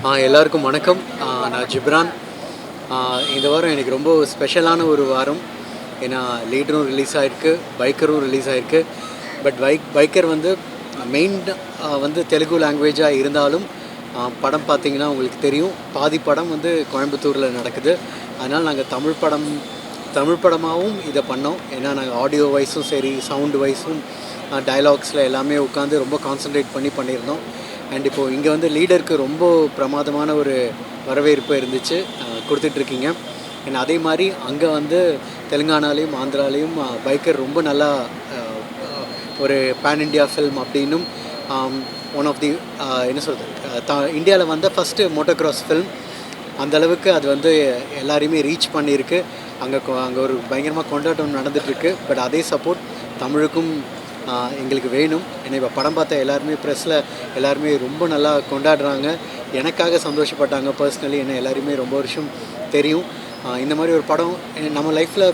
எல்லாருக்கும் வணக்கம். நான் ஜிப்ரான். இந்த வாரம் எனக்கு ரொம்ப ஸ்பெஷலான ஒரு வாரம். ஏன்னா லீடரும் ரிலீஸ் ஆகிருக்கு, பைக்கரும் ரிலீஸ் ஆகிருக்கு. பட் பைக்கர் வந்து மெயின் வந்து தெலுங்கு லாங்குவேஜாக இருந்தாலும் படம் பார்த்திங்கன்னா உங்களுக்கு தெரியும், பாதி படம் வந்து கோயம்புத்தூரில் நடக்குது. அதனால் நாங்கள் தமிழ் படமாகவும் இதை பண்ணோம். ஏன்னா நாங்கள் ஆடியோ வைஸும் சரி, சவுண்டு வைஸும், டயலாக்ஸில் எல்லாமே உட்காந்து ரொம்ப கான்சன்ட்ரேட் பண்ணியிருந்தோம். அண்ட் இப்போது இங்கே வந்து லீடருக்கு ரொம்ப பிரமாதமான ஒரு வரவேற்பு இருந்துச்சு, கொடுத்துட்ருக்கீங்க. அண்ட் அதே மாதிரி அங்கே வந்து தெலுங்கானாலேயும் ஆந்திராலேயும் பைக்கர் ரொம்ப நல்லா ஒரு பேன் இண்டியா ஃபில்ம் அப்படின்னும் ஒன் ஆஃப் தி என்ன சொல்கிறது இந்தியாவில் வந்த ஃபஸ்ட்டு மோட்டோக்ராஸ் ஃபில்ம். அந்தளவுக்கு அது வந்து எல்லாரையுமே ரீச் பண்ணியிருக்கு. அங்கே ஒரு பயங்கரமாக கொண்டாட்டம் நடந்துகிட்ருக்கு. பட் அதே சப்போர்ட் தமிழுக்கும் எங்களுக்கு வேணும். ஏன்னா இப்போ படம் பார்த்த எல்லாருமே ப்ரெஸ்ஸில் எல்லாருமே ரொம்ப நல்லா கொண்டாடுறாங்க. எனக்காக சந்தோஷப்பட்டாங்க பர்சனலி. என்ன எல்லாருமே ரொம்ப வருஷம் தெரியும். இந்த மாதிரி ஒரு படம் நம்ம லைஃப்பில்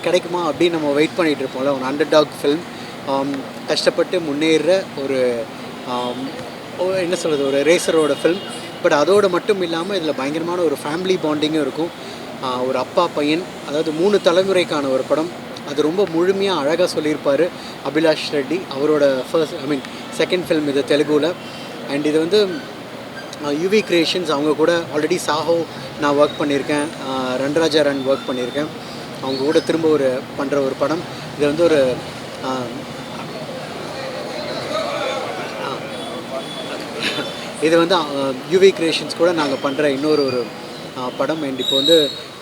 கிடைக்குமா அப்படின்னு நம்ம வெயிட் பண்ணிகிட்டு இருப்போம்ல. ஒரு அண்டர் டாக் ஃபில்ம், கஷ்டப்பட்டு முன்னேறுற ஒரு என்ன சொல்கிறது, ஒரு ரேசரோட ஃபில்ம். பட் அதோடு மட்டும் இல்லாமல் இதில் பயங்கரமான ஒரு ஃபேமிலி பாண்டிங்கும் இருக்கும். ஒரு அப்பா பையன், அதாவது 3 தலைமுறைக்கான ஒரு படம். அது ரொம்ப முழுமையாக அழகாக சொல்லியிருப்பார் அபிலாஷ் ரெட்டி. அவரோட செகண்ட் ஃபில்ம் இது தெலுங்குல. அண்ட் இது வந்து யுவி கிரியேஷன்ஸ், அவங்க கூட ஆல்ரெடி சாஹோ நான் ஒர்க் பண்ணியிருக்கேன், ரன்ராஜா ரன் ஒர்க் பண்ணியிருக்கேன். அவங்க கூட திரும்ப பண்ணுற ஒரு படம். இது வந்து ஒரு இது வந்து யுவி கிரியேஷன்ஸ் கூட நாங்கள் பண்ணுற இன்னொரு படம். அண்ட் இப்போ வந்து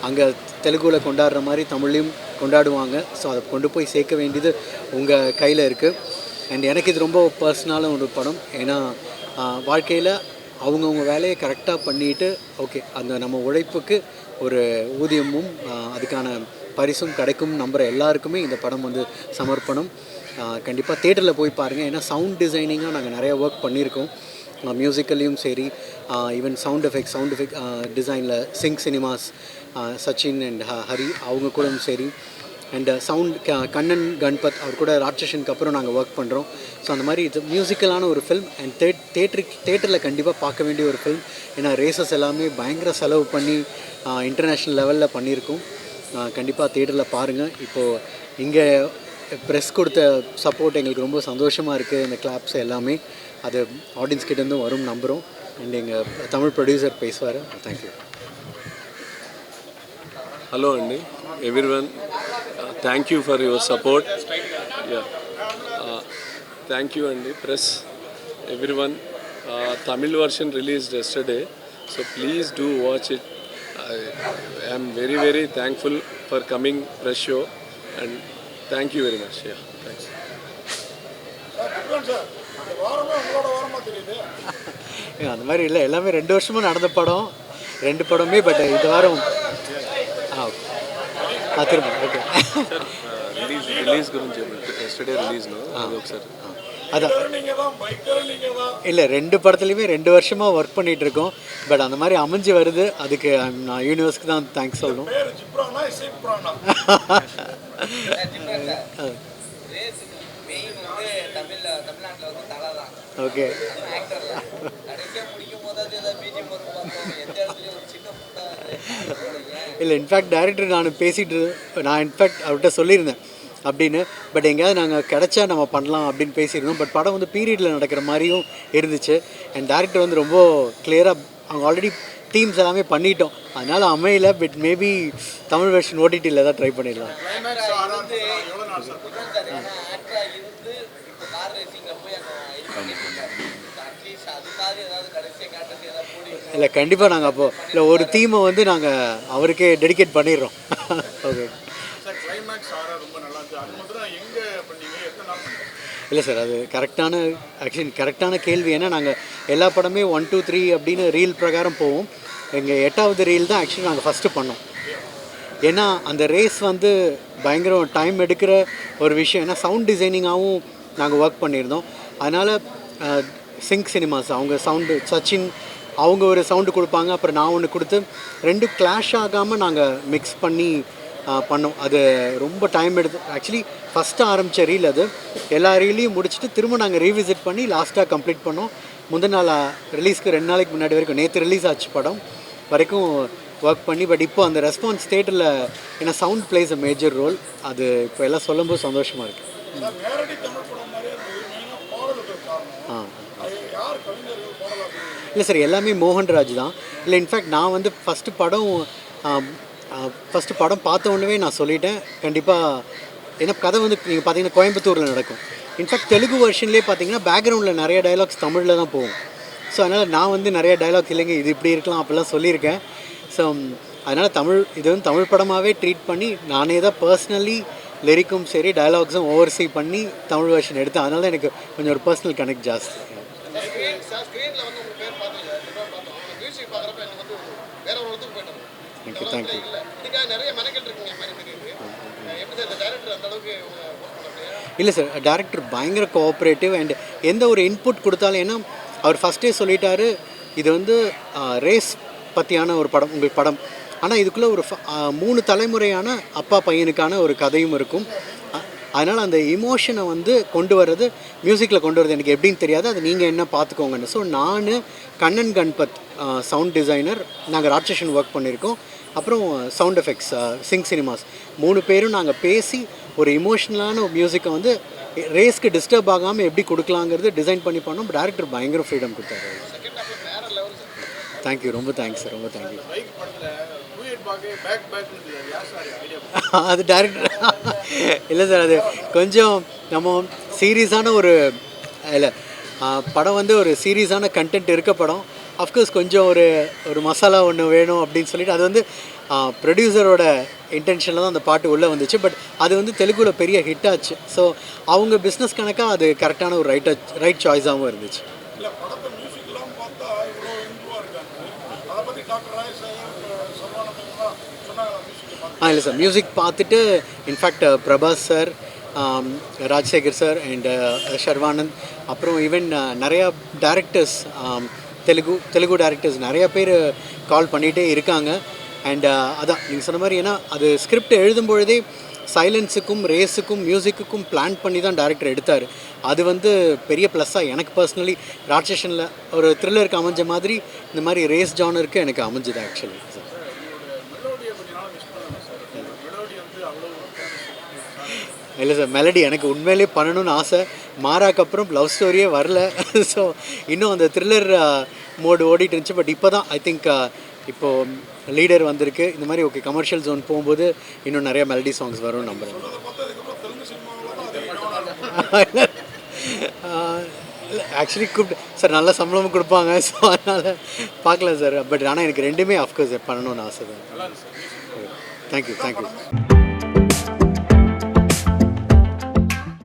அங்கே தெலுங்குவில் கொண்டாடுற மாதிரி தமிழ்லையும் கொண்டாடுவாங்க. ஸோ அதை கொண்டு போய் சேர்க்க வேண்டியது உங்கள் கையில் இருக்குது. அண்ட் எனக்கு இது ரொம்ப பர்சனலான ஒரு படம். ஏன்னா வாழ்க்கையில் அவங்கவுங்க வேலையை கரெக்டாக பண்ணிவிட்டு ஓகே, அந்த நம்ம உழைப்புக்கு ஒரு ஊதியமும் அதுக்கான பரிசும் கிடைக்கும் நம்புகிற எல்லாருக்குமே இந்த படம் வந்து சமர்ப்பணம். கண்டிப்பாக தேட்டரில் போய் பாருங்கள். ஏன்னா சவுண்ட் டிசைனிங்காக நாங்கள் நிறையா ஒர்க் பண்ணியிருக்கோம். மியூசிக்கல்லையும் சரி, ஈவன் சவுண்ட் எஃபெக்ட் டிசைனில் sync cinemas, Sachin and Hari அவங்க கூட சரி. அண்ட் சவுண்ட் கண்ணன் கண்பத் அவர் கூட ராட்சசனுக்கு அப்புறம் நாங்கள் ஒர்க் பண்ணுறோம். ஸோ அந்த மாதிரி இது மியூசிக்கலான ஒரு ஃபில்ம். அண்ட் தேட்டரில் கண்டிப்பாக பார்க்க வேண்டிய ஒரு ஃபில்ம். ஏன்னா ரேசஸ் எல்லாமே பயங்கர செலவு பண்ணி இன்டர்நேஷ்னல் லெவலில் பண்ணியிருக்கோம். கண்டிப்பாக தேட்டரில் பாருங்கள். இப்போது இங்கே ப்ரெஸ் கொடுத்த சப்போர்ட் எங்களுக்கு ரொம்ப சந்தோஷமாக இருக்குது. இந்த கிளாப்ஸ் எல்லாமே அது ஆடியன்ஸ் கிட்டேருந்து வரும் நம்புகிறோம். அண்ட் எங்கள் தமிழ் ப்ரொடியூசர் பேசுவார். தேங்க்யூ. ஹலோ అండి everyone, thank you for your support. Thank you అండి press everyone. Tamil version released yesterday, so please do watch it. I am very very thankful for coming press show and thank you very much. Yeah, thanks. அந்த மாதிரி இல்லை, எல்லாமே 2 வருஷமாக நடந்த படம், 2 படமே. But இது வாரம் திரும்ப ஓகே రిలీజ్ గురించి ఎస్టర్డే రిలీజ్లో అది ఒకసారి அதான் இல்லை, 2 படத்துலையுமே 2 வருஷமாக ஒர்க் பண்ணிகிட்ருக்கோம். பட் அந்த மாதிரி அமைஞ்சு வருது. அதுக்கு நான் யூனிவர்ஸ்க்கு தான் தேங்க்ஸ் சொல்லணும். ஓகே, இல்லை இன்ஃபேக்ட் டைரக்டர் நான் இன்ஃபேக்ட் அவர்கிட்ட சொல்லியிருந்தேன் அப்படின்னு. பட் எங்கேயாவது நாங்கள் கிடச்சா நம்ம பண்ணலாம் அப்படின்னு பேசியிருந்தோம். பட் படம் வந்து பீரியடில் நடக்கிற மாதிரியும் இருந்துச்சு. அண்ட் டேரக்டர் வந்து ரொம்ப கிளியராக அவங்க ஆல்ரெடி டீம்ஸ் எல்லாமே பண்ணிட்டோம், அதனால் அமையல. பட் மேபி தமிழ் வெர்ஷன் ஓடிடியில் தான் ட்ரை பண்ணிடலாம். இல்லை கண்டிப்பாக நாங்கள் அப்போது இல்லை ஒரு தீமை வந்து நாங்கள் அவருக்கே டெடிகேட் பண்ணிடுறோம். ஓகே. இல்லை சார், அது கரெக்டான கேள்வி. ஏன்னா நாங்கள் எல்லா படமே 1 2 3 அப்படின்னு ரீல் பிரகாரம் போவோம். எங்கள் 8வது ரீல் தான் ஆக்சுவலி நாங்கள் ஃபஸ்ட்டு பண்ணோம். ஏன்னா அந்த ரேஸ் வந்து பயங்கர டைம் எடுக்கிற ஒரு விஷயம். ஏன்னா சவுண்ட் டிசைனிங்காகவும் நாங்கள் ஒர்க் பண்ணியிருந்தோம். அதனால் சிங்க் சினிமாஸ் அவங்க சவுண்டு, சச்சின் அவங்க ஒரு சவுண்டு கொடுப்பாங்க, அப்புறம் நான் ஒன்று கொடுத்து 2 கிளாஷ் ஆகாமல் நாங்கள் மிக்ஸ் பண்ணி பண்ணோம். அது ரொம்ப டைம் எடுத்து ஆக்சுவலி ஃபஸ்ட்டு ஆரம்பித்த ரீல் அது எல்லா ரீலையும் முடிச்சுட்டு திரும்ப நாங்கள் ரீவிசிட் பண்ணி லாஸ்ட்டாக கம்ப்ளீட் பண்ணோம். முந்தின நாள் ரிலீஸ்க்கு 2 நாளைக்கு முன்னாடி வரைக்கும், நேற்று ரிலீஸ் ஆச்சு படம் வரைக்கும் ஒர்க் பண்ணி, பட் இப்போ அந்த ரெஸ்பான்ஸ் தேட்டரில் ஏன்னா sound plays a major role. அது இப்போ எல்லாம் சொல்லும்போது சந்தோஷமாக இருக்குது. இல்லை சார், எல்லாமே மோகன்ராஜ் தான். இல்லை, இன்ஃபேக்ட் நான் வந்து ஃபஸ்ட்டு படம் பார்த்த உடனே நான் சொல்லிட்டேன் கண்டிப்பாக. ஏன்னா கதை வந்து நீங்கள் பார்த்தீங்கன்னா கோயம்புத்தூரில் நடக்கும். இன்ஃபேக்ட் தெலுங்கு வெர்ஷன்லேயே பார்த்தீங்கன்னா பேக்ரவுண்டில் நிறைய டைலாக்ஸ் தமிழில் தான் போகும். ஸோ அதனால் நான் வந்து நிறைய டைலாக் இல்லைங்க இது இப்படி இருக்கலாம் அப்படிலாம் சொல்லியிருக்கேன். ஸோ அதனால் இது வந்து தமிழ் படமாகவே ட்ரீட் பண்ணி நானே தான் பர்சனலி லிரிக்கும் சரி டைலாக்ஸும் ஓவர்சீ பண்ணி தமிழ் வெர்ஷன் எடுத்தேன். அதனால தான் எனக்கு கொஞ்சம் ஒரு பர்சனல் கனெக்ட் ஜாஸ்தி. தேங்க்யூ. இல்லை சார், டேரக்டர் பயங்கர கோஆப்ரேட்டிவ் அண்ட் எந்த ஒரு இன்புட் கொடுத்தாலும், ஏன்னா அவர் ஃபஸ்ட்டே சொல்லிட்டாரு இது வந்து ரேஸ் பற்றியான ஒரு படம் உங்கள் படம். ஆனால் இதுக்குள்ளே ஒரு 3 தலைமுறையான அப்பா பையனுக்கான ஒரு கதையும் இருக்கும். அதனால் அந்த இமோஷனை வந்து கொண்டு வர்றது, மியூசிக்கில் கொண்டு வர்றது எனக்கு எப்படின்னு தெரியாது, அது நீங்கள் என்ன பார்த்துக்கோங்கன்னு. ஸோ நான் கண்ணன் கண்பத் சவுண்ட் டிசைனர், நாங்கள் ராட்சசன் ஒர்க் பண்ணியிருக்கோம். அப்புறம் சவுண்ட் எஃபெக்ட்ஸ் சிங் சினிமாஸ் 3 பேரும் நாங்கள் பேசி ஒரு இமோஷ்னலான மியூசிக்கை வந்து ரேஸ்க்கு டிஸ்டர்ப் ஆகாமல் எப்படி கொடுக்கலாங்கிறது டிசைன் பண்ணி பண்ணோம். டேரக்டர் பயங்கர ஃப்ரீடம் கொடுத்தாரு. தேங்க்யூ, ரொம்ப தேங்க்ஸ் சார், ரொம்ப தேங்க்யூ. அது டேரக்டர் இல்லை சார், அது கொஞ்சம் நம்ம சீரியஸான ஒரு இல்லை படம் வந்து ஒரு சீரியஸான கண்டென்ட் இருக்க படம். அஃப்கோர்ஸ் கொஞ்சம் ஒரு மசாலா ஒன்று வேணும் அப்படின்னு சொல்லிட்டு அது வந்து ப்ரொடியூசரோட இன்டென்ஷனில் தான் அந்த பாட்டு உள்ளே வந்துச்சு. பட் அது வந்து தெலுங்குல பெரிய ஹிட் ஆச்சு. ஸோ அவங்க பிஸ்னஸ் கணக்காக அது கரெக்டான ஒரு ரைட் சாய்ஸாகவும் இருந்துச்சு. இல்லை சார், மியூசிக் பார்த்துட்டு in fact Prabhas sir, Rajasekhar sir and Sharwanand, அப்புறம் ஈவன் நிறையா டேரக்டர்ஸ், தெலுங்கு டேரக்டர்ஸ் நிறையா பேர் கால் பண்ணிகிட்டே இருக்காங்க. அண்ட் அதான் நீங்கள் சொன்ன மாதிரி, ஏன்னா அது ஸ்கிரிப்ட் எழுதும்பொழுதே சைலன்ஸுக்கும் ரேஸுக்கும் மியூசிக்குக்கும் பிளான் பண்ணி தான் டேரக்டர் எடுத்தார். அது வந்து பெரிய ப்ளஸ்ஸாக எனக்கு பர்சனலி ராட்சசனில் ஒரு த்ரில்லருக்கு அமைஞ்ச மாதிரி இந்த மாதிரி ரேஸ் ஜானருக்கு எனக்கு அமைஞ்சுது ஆக்சுவலி. இல்லை சார், மெலடி எனக்கு உண்மையிலே பண்ணணும்னு ஆசை. மாறாக்கு அப்புறம் லவ் ஸ்டோரியே வரல. ஸோ இன்னும் அந்த த்ரில்லர் மோடு ஓடிட்டு இருந்துச்சு. பட் இப்போ தான் ஐ திங்க் இப்போது லீடர் வந்திருக்கு. இந்த மாதிரி ஓகே கமர்ஷியல் ஜோன் போகும்போது இன்னும் நிறைய மெலடி சாங்ஸ் வரும்னு நம்புகிறேன். ஆக்சுவலி கூப்பிட்டு சார் நல்ல சம்பளமும் கொடுப்பாங்க. ஸோ அதனால் பார்க்கலாம் சார். பட் ஆனால் எனக்கு ரெண்டுமே அஃப்கோர்ஸ் பண்ணணும்னு ஆசை தான். தேங்க்யூ.